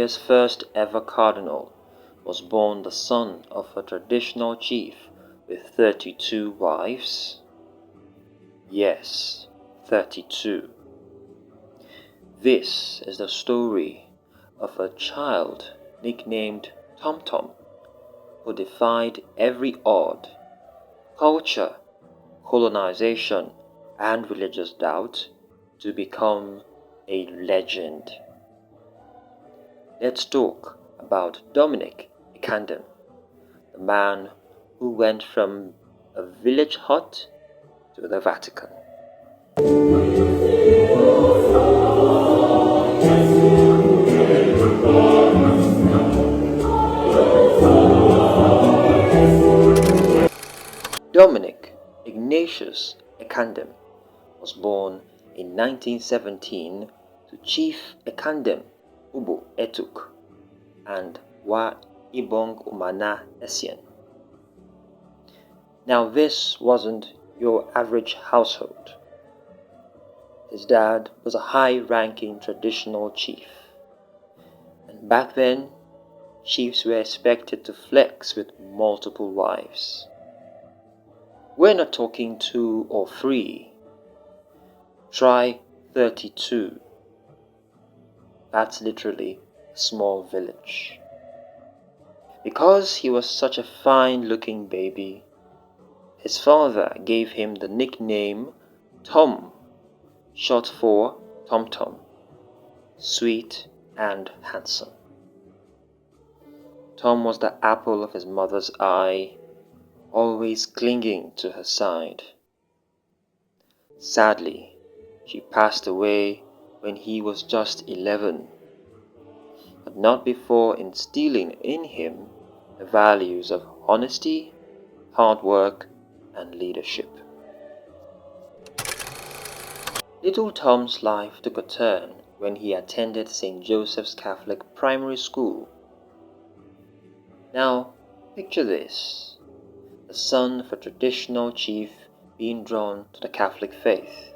Nigeria's first ever cardinal, was born the son of a traditional chief with 32 wives. Yes, 32. This is the story of a child nicknamed Tom Tom, who defied every odd, culture, colonization, and religious doubt to become a legend. Let's talk about Dominic Ekandem, the man who went from a village hut to the Vatican. Dominic Ignatius Ekandem was born in 1917 to Chief Ekandem Ubo Etuk and Wa Ibong Umana Essien. Now this wasn't your average household. His dad was a high-ranking traditional chief, and back then, chiefs were expected to flex with multiple wives. We're not talking 2 or 3. Try 32. That's literally a small village. Because he was such a fine-looking baby, his father gave him the nickname Tom, short for Tom Tom, sweet and handsome. Tom was the apple of his mother's eye, always clinging to her side. Sadly, she passed away when he was just 11, but not before instilling in him the values of honesty, hard work, and leadership. Little Tom's life took a turn when he attended St. Joseph's Catholic Primary School. Now, picture this. The son of a traditional chief being drawn to the Catholic faith,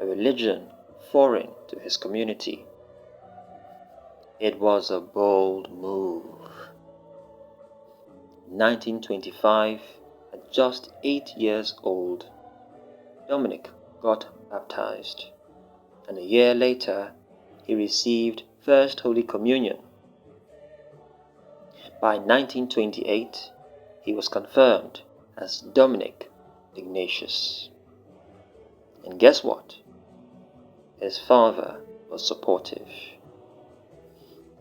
a religion foreign to his community. It was a bold move. In 1925, at just 8 years old, Dominic got baptized, and a year later, he received First Holy Communion. By 1928, he was confirmed as Dominic Ignatius. And guess what? His father was supportive.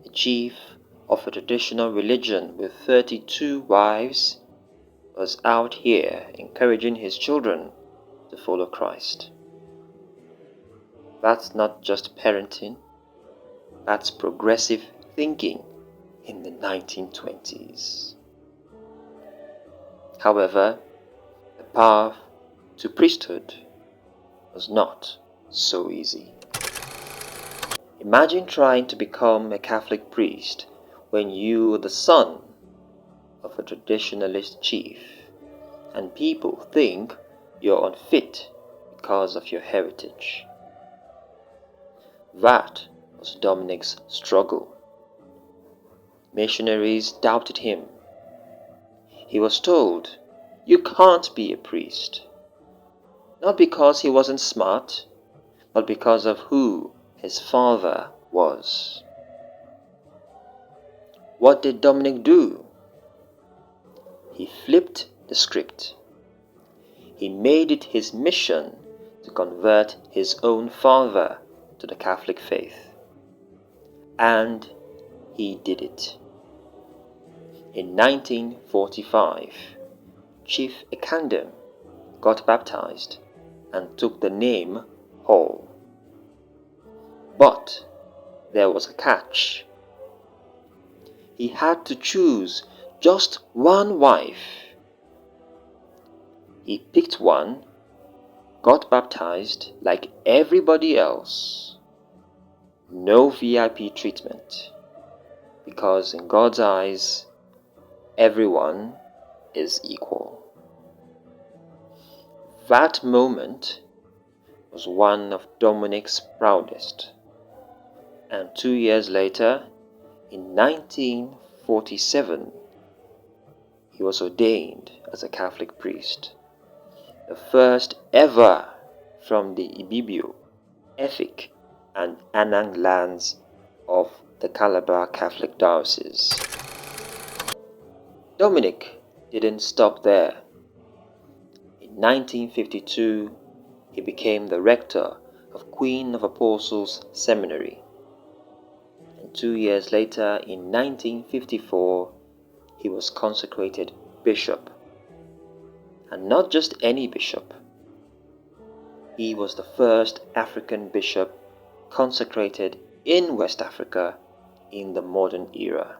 The chief of a traditional religion with 32 wives was out here encouraging his children to follow Christ. That's not just parenting, that's progressive thinking in the 1920s. However, the path to priesthood was not so easy. Imagine trying to become a Catholic priest when you were the son of a traditionalist chief, and people think you're unfit because of your heritage. That was Dominic's struggle. Missionaries doubted him. He was told, "You can't be a priest." Not because he wasn't smart, but because of who his father was. What did Dominic do? He flipped the script. He made it his mission to convert his own father to the Catholic faith. And he did it. In 1945, Chief Ekandem got baptized and took the name Hall. But there was a catch. He had to choose just one wife. He picked one, got baptized like everybody else. No VIP treatment, because in God's eyes, everyone is equal. That moment was one of Dominic's proudest, and 2 years later, In 1947, he was ordained as a Catholic priest, the first ever from the Ibibio, Efik, and Anang lands of the Calabar Catholic Diocese. Dominic didn't stop there. In 1952, he became the rector of Queen of Apostles Seminary. And 2 years later, in 1954, he was consecrated bishop. And not just any bishop. He was the first African bishop consecrated in West Africa in the modern era.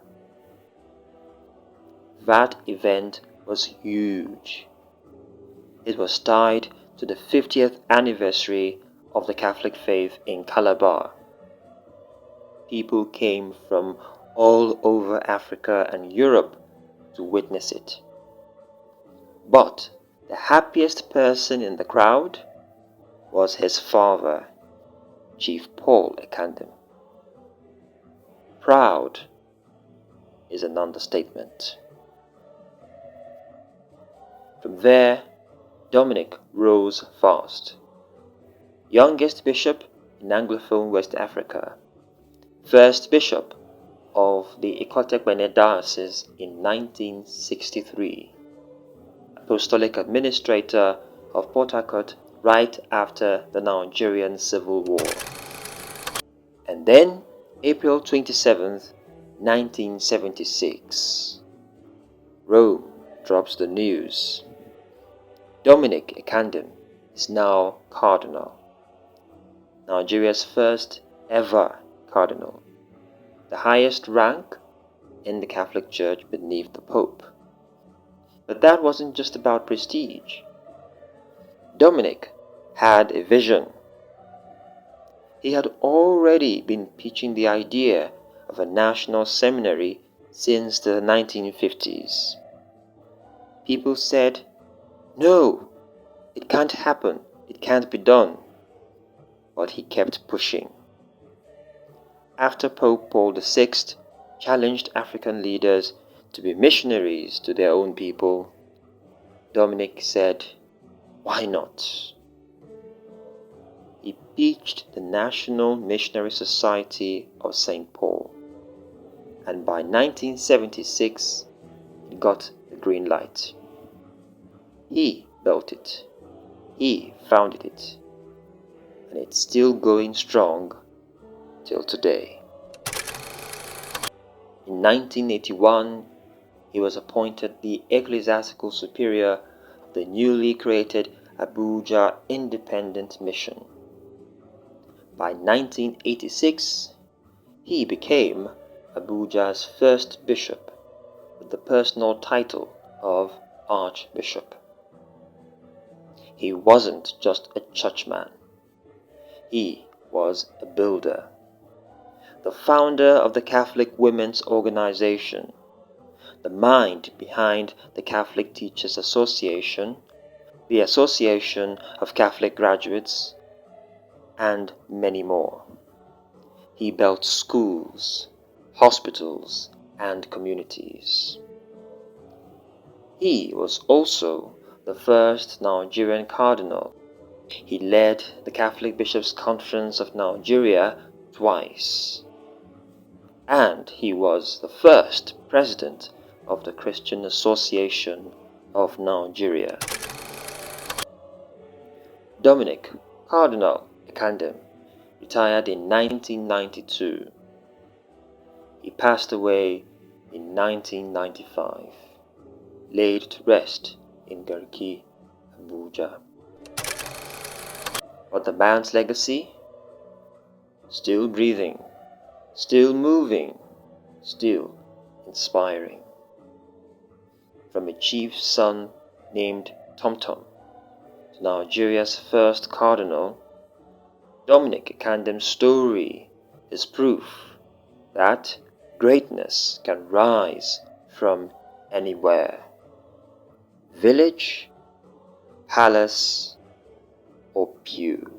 That event was huge. It was tied to the 50th anniversary of the Catholic faith in Calabar. People came from all over Africa and Europe to witness it. But the happiest person in the crowd was his father, Chief Paul Ekandem. Proud is an understatement. From there, Dominic rose fast. Youngest bishop in Anglophone West Africa, first bishop of the Ikotekpene Diocese in 1963, apostolic administrator of Port Harcourt right after the Nigerian Civil War. And then, April 27th, 1976, Rome drops the news. Dominic Ekandem is now Cardinal, Nigeria's first ever Cardinal, the highest rank in the Catholic Church beneath the Pope. But that wasn't just about prestige. Dominic had a vision. He had already been pitching the idea of a national seminary since the 1950s. People said, "No, it can't happen, it can't be done." But he kept pushing. After Pope Paul VI challenged African leaders to be missionaries to their own people, Dominic said, "Why not?" He pitched the National Missionary Society of St. Paul, and by 1976, he got the green light. He built it, he founded it, and it's still going strong till today. In 1981, he was appointed the Ecclesiastical Superior of the newly created Abuja Independent Mission. By 1986, he became Abuja's first bishop with the personal title of Archbishop. He wasn't just a churchman. He was a builder. The founder of the Catholic Women's Organization, the mind behind the Catholic Teachers Association, the Association of Catholic Graduates, and many more. He built schools, hospitals, and communities. He was also the first Nigerian Cardinal. He led the Catholic Bishops' Conference of Nigeria twice. And he was the first president of the Christian Association of Nigeria. Dominic Cardinal Ekandem retired in 1992. He passed away in 1995, laid to rest in Garki, Abuja. But the man's legacy? Still breathing, still moving, still inspiring. From a chief's son named Tom Tom to Nigeria's first cardinal, Dominic Ekandem's story is proof that greatness can rise from anywhere. Village, palace, or pew.